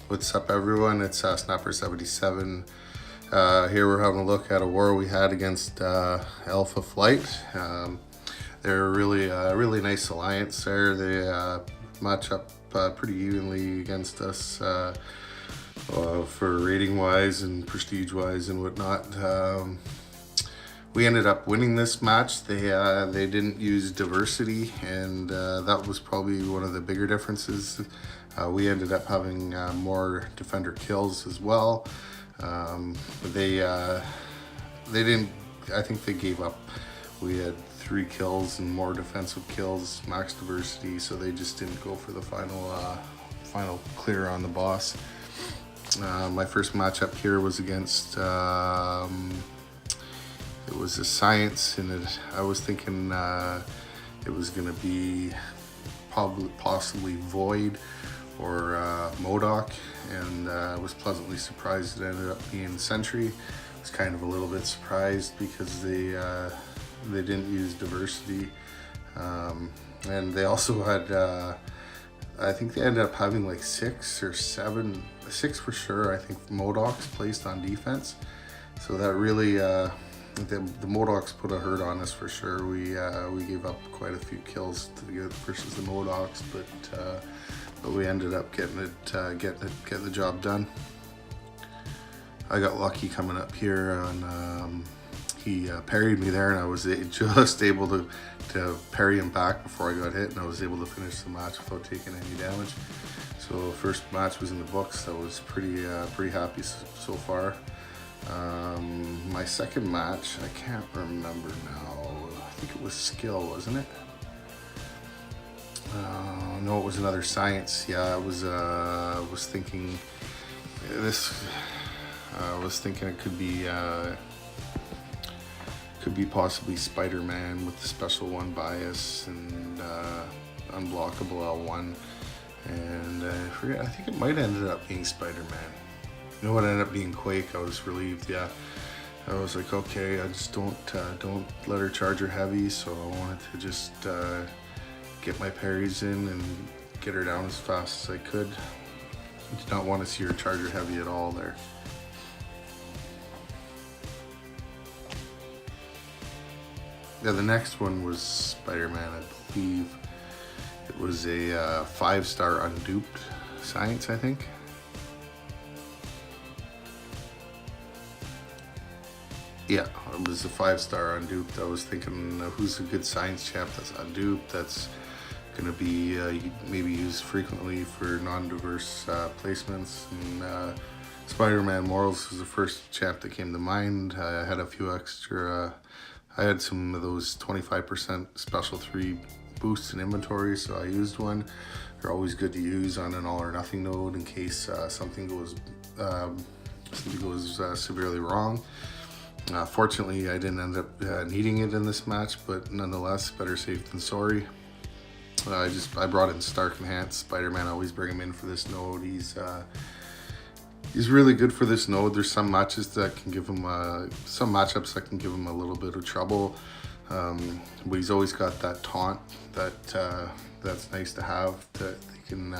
What's up, everyone? It's Snapper77. Here we're having a look at a war we had against Alpha Flight. They're really nice alliance there. They match up pretty evenly against us for rating wise and prestige wise and whatnot. We ended up winning this match. They didn't use diversity, and that was probably one of the bigger differences. We ended up having more defender kills as well. But they didn't. I think they gave up. We had 3 kills and more defensive kills, max diversity, so they just didn't go for the final clear on the boss. My first matchup here was against. It was a science, and I was thinking it was going to be possibly Void or MODOK, and I was pleasantly surprised it ended up being Sentry. I was kind of a little bit surprised because they didn't use diversity, and they also had I think they ended up having like 6 or 7, 6 for sure, I think, MODOKs placed on defense. So that really the MODOKs put a hurt on us for sure. We gave up quite a few kills versus the MODOKs, but we ended up getting the job done. I got lucky coming up here on he parried me there, and I was just able to parry him back before I got hit, and I was able to finish the match without taking any damage. So first match was in the books. I was pretty happy so far. My second match, I can't remember now. I think it was skill, wasn't it? No, it was another science. Yeah, I was thinking this. I was thinking it could be possibly Spider-Man with the special 1 bias and unblockable L1, and I forget. I think it might have ended up being Spider-Man. You know what ended up being Quake? I was relieved. Yeah, I was like, okay, I just don't let her charge her heavy. So I wanted to just get my parries in and get her down as fast as I could. I did not want to see her charge her heavy at all there. Yeah, the next one was Spider-Man, I believe. It was a 5-star unduped science, I think. Yeah, it was a 5-star unduped. I was thinking, who's a good science champ that's unduped, that's going to be maybe used frequently for non-diverse placements. And Spider-Man Morals was the first champ that came to mind. I had a few extra. I had some of those 25% special 3 boosts in inventory, so I used one. They're always good to use on an all or nothing node in case something goes severely wrong. Fortunately, I didn't end up needing it in this match, but nonetheless, better safe than sorry. I brought in Stark Enhanced Spider-Man. I always bring him in for this node. He's really good for this node. There's some matches that can give him some matchups that can give him a little bit of trouble, but he's always got that taunt that's nice to have. That they can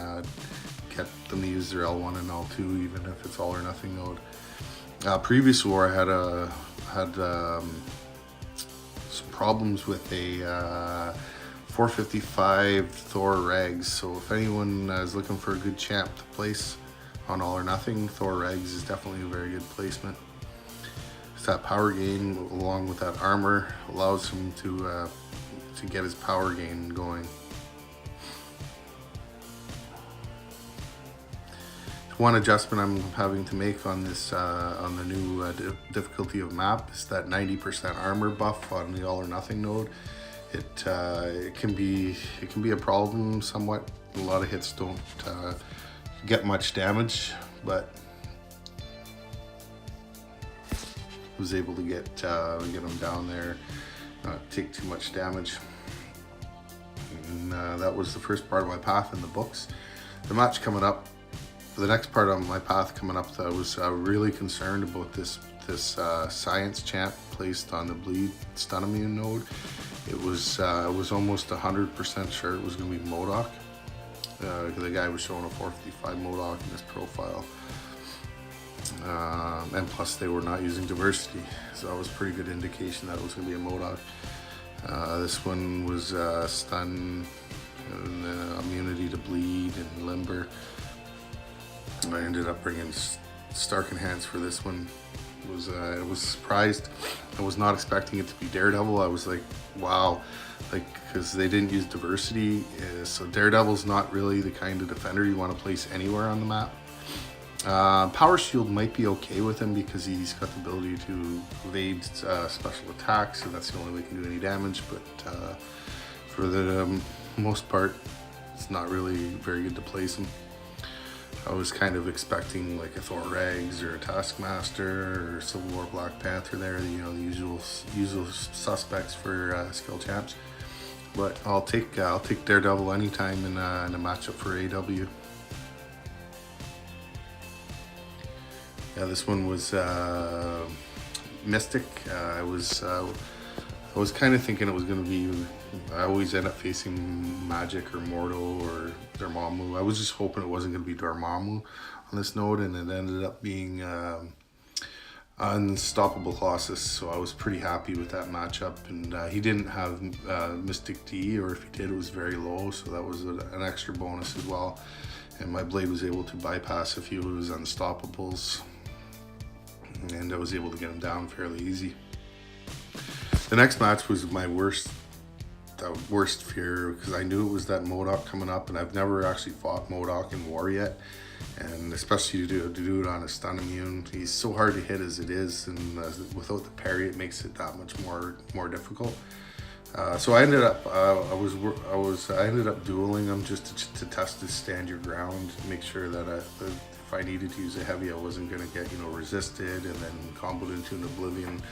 get them to use their L1 and L2 even if it's all or nothing node. Previous war, I had some problems with a 455 Thor Regs. So if anyone is looking for a good champ to place on all or nothing, Thor Regs is definitely a very good placement. It's that power gain along with that armor allows him to get his power gain going. One adjustment I'm having to make on this on the new difficulty of map is that 90% armor buff on the all or nothing node. It can be a problem somewhat. A lot of hits don't get much damage, but I was able to get them down there, not take too much damage. And that was the first part of my path in the books. The match coming up. The next part of my path coming up, I was really concerned about this science champ placed on the bleed stun immune node. It was almost 100% sure it was going to be MODOK. The guy was showing a 455 Modoc in his profile. And plus they were not using diversity, so that was a pretty good indication that it was going to be a Modoc. This one was stun and immunity to bleed and limber. I ended up bringing Stark Enhance for this one. I was surprised. I was not expecting it to be Daredevil. I was like, wow, because they didn't use diversity. So Daredevil's not really the kind of defender you want to place anywhere on the map. Power Shield might be okay with him because he's got the ability to evade special attacks, so that's the only way he can do any damage, but for the most part, it's not really very good to place him. I was kind of expecting like a Thor Rags or a Taskmaster or Civil War Black Panther there, the usual suspects for skill champs. But I'll take Daredevil anytime in a matchup for AW. Yeah, this one was Mystic. I was kind of thinking it was going to be. I always end up facing Magic or Mortal or Dormammu. I was just hoping it wasn't going to be Dormammu on this node, and it ended up being Unstoppable Colossus. So I was pretty happy with that matchup. And he didn't have Mystic D, or if he did, it was very low. So that was an extra bonus as well. And my blade was able to bypass a few of his Unstoppables, and I was able to get him down fairly easy. The next match was my worst fear, because I knew it was that MODOK coming up, and I've never actually fought MODOK in war yet, and especially to do it on a stun immune. He's so hard to hit as it is, and without the parry, it makes it that much more difficult. So I ended up I ended up dueling him just to test his stand your ground, make sure that if I needed to use a heavy, I wasn't going to get resisted and then comboed into an oblivion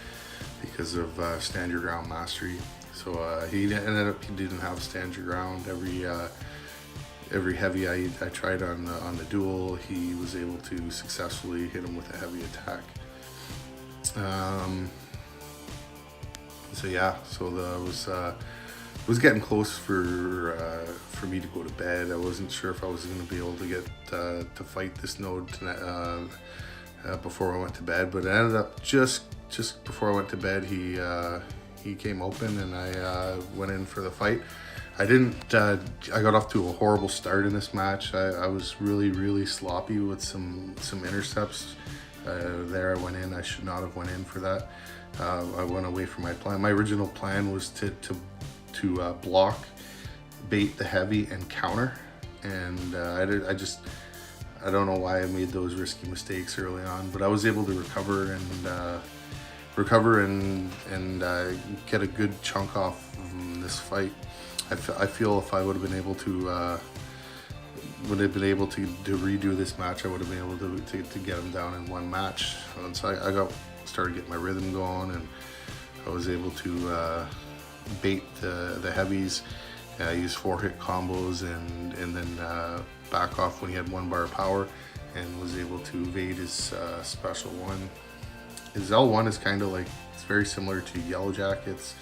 because of stand your ground mastery. So he didn't have stand your ground. Every heavy I tried on the duel, he was able to successfully hit him with a heavy attack. So yeah, it was getting close for me to go to bed. I wasn't sure if I was going to be able to get to fight this node before I went to bed, but it ended up just before I went to bed, he came open and I went in for the fight. I got off to a horrible start in this match. I was really sloppy with some intercepts. There I went in. I should not have went in for that. I went away from my plan. My original plan was to block, bait the heavy, and counter. And I don't know why I made those risky mistakes early on, but I was able to recover and get a good chunk off in this fight. I feel if I would have been able to redo this match, I would have been able to get him down in one match. And so I started getting my rhythm going, and I was able to bait the heavies, use 4-hit combos, and then back off when he had 1 bar of power, and was able to evade his special one. His L1 is kind of like, it's very similar to Yellow Jackets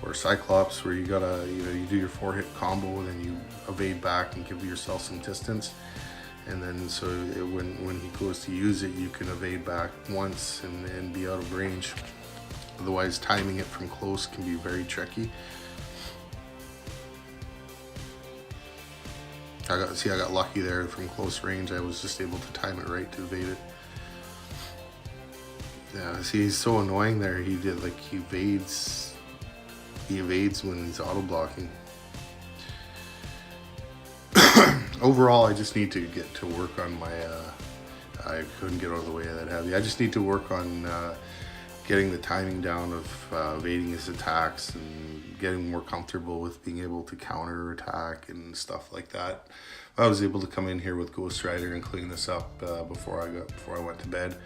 or Cyclops, where you gotta, you do your 4-hit combo and then you evade back and give yourself some distance. And then so when he goes to use it, you can evade back once and be out of range. Otherwise, timing it from close can be very tricky. I got lucky there from close range. I was just able to time it right to evade it. Yeah, see, he's so annoying there. He evades when he's auto blocking. Overall, I just need to get to work on my, I couldn't get out of the way of that heavy. I just need to work on getting the timing down of evading his attacks and getting more comfortable with being able to counter attack and stuff like that. I was able to come in here with Ghost Rider and clean this up before I went to bed.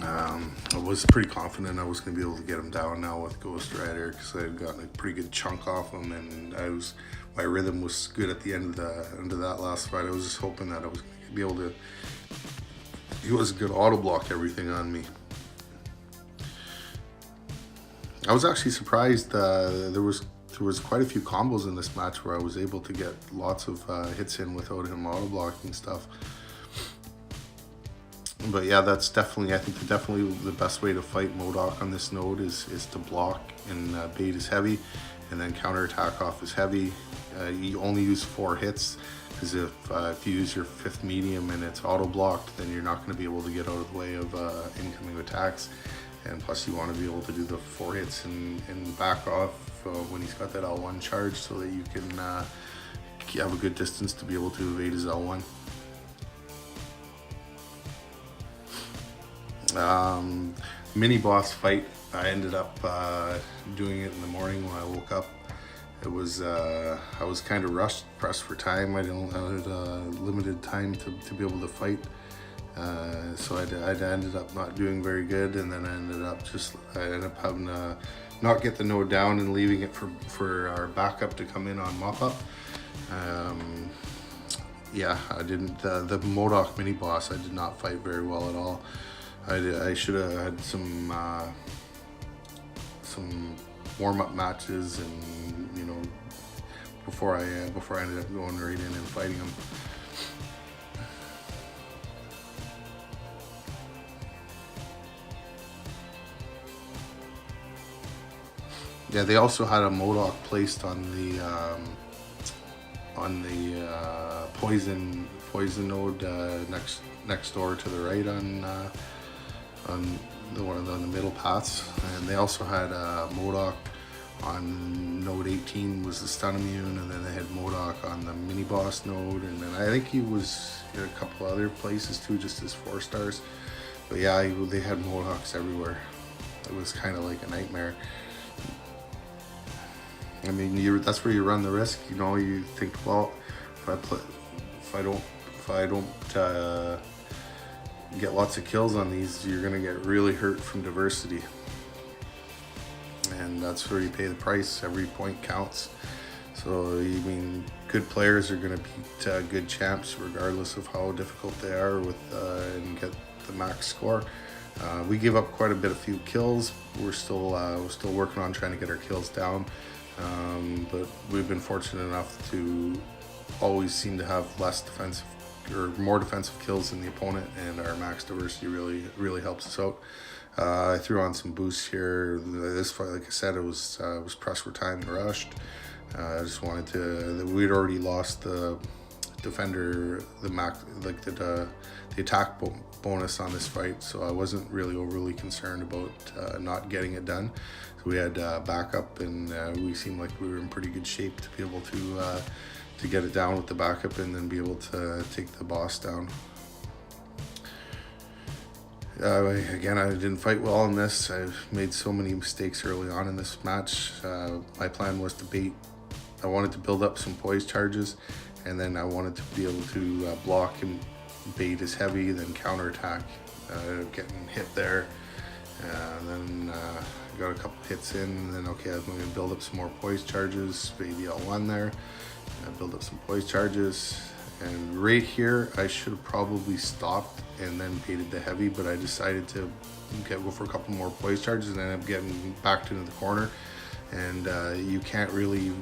I was pretty confident I was going to be able to get him down now with Ghost Rider, because I had gotten a pretty good chunk off him, and my rhythm was good at the end of that last fight. I was just hoping that I was going to be able to. He was a good auto block everything on me. I was actually surprised. There was there was quite a few combos in this match where I was able to get lots of hits in without him auto blocking stuff. But yeah, that's definitely, I think definitely the best way to fight MODOK on this node is to block and bait his heavy, and then counterattack off his heavy. You only use 4 hits, because if you use your 5th medium and it's auto blocked, then you're not going to be able to get out of the way of incoming attacks. And plus you want to be able to do the 4 hits and back off when he's got that L1 charge, so that you can have a good distance to be able to evade his L1. Mini boss fight, I ended up doing it in the morning when I woke up. It was I was kind of pressed for time. I had limited time to be able to fight, so I ended up not doing very good, and then I ended up having to not get the node down and leaving it for our backup to come in on mop up. Yeah, I didn't, the MODOK mini boss, I did not fight very well at all. I should have had some warm-up matches, and you know, before I ended up going right in and fighting him. Yeah, they also had a MODOK placed on the poison node next door to the right on the middle paths, and they also had MODOK on node 18 was the stun immune, and then they had MODOK on the mini boss node, and then I think he was in a couple other places too, just as 4 stars. But yeah, they had MODOKs everywhere. It was kind of like a nightmare. I mean, that's where you run the risk. You know, you think, well, if I don't get lots of kills on these, you're gonna get really hurt from diversity, and that's where you pay the price. Every point counts. So I mean, good players are gonna beat good champs regardless of how difficult they are and get the max score. We gave up quite a few kills. We're still working on trying to get our kills down, but we've been fortunate enough to always seem to have less defensive or more defensive kills than the opponent, and our max diversity really helps us out. I threw on some boosts here. This fight, like I said, it was pressed for time and rushed. I just wanted to. We'd already lost the defender, the attack bonus on this fight, so I wasn't really overly concerned about not getting it done. So we had backup, and we seemed like we were in pretty good shape to be able to get it down with the backup, and then be able to take the boss down. Again, I didn't fight well in this. I made so many mistakes early on in this match. My plan was to bait. I wanted to build up some poise charges, and then I wanted to be able to block and bait his heavy, then counterattack, getting hit there. And then got a couple hits in, and then okay, I'm going to build up some more poise charges, maybe L1 there. Build up some poise charges, and right here I should have probably stopped and then baited the heavy, but I decided to go for a couple more poise charges and end up getting backed into the corner. And you can't really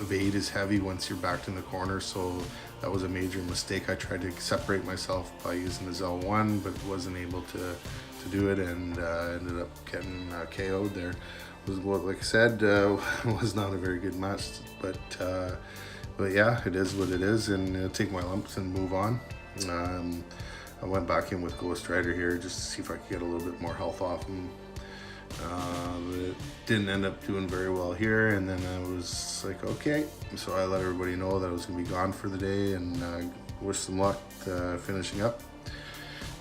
evade his heavy once you're backed in the corner, so that was a major mistake. I tried to separate myself by using his L1, but wasn't able to do it, and ended up getting KO'd there. Like I said, was not a very good match, but yeah, it is what it is, and take my lumps and move on. I went back in with Ghost Rider here just to see if I could get a little bit more health off him. But it didn't end up doing very well here, and then I was like, okay. So I let everybody know that I was going to be gone for the day, and wish them luck finishing up.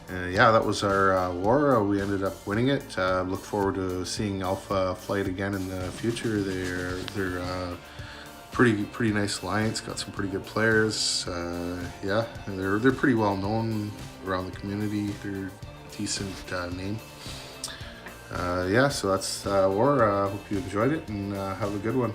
Yeah, that was our war. We ended up winning it. Look forward to seeing Alpha Flight again in the future. They're pretty nice alliance. Got some pretty good players. Yeah, they're pretty well known around the community. They're a decent name. Yeah, so that's war. Hope you enjoyed it, and have a good one.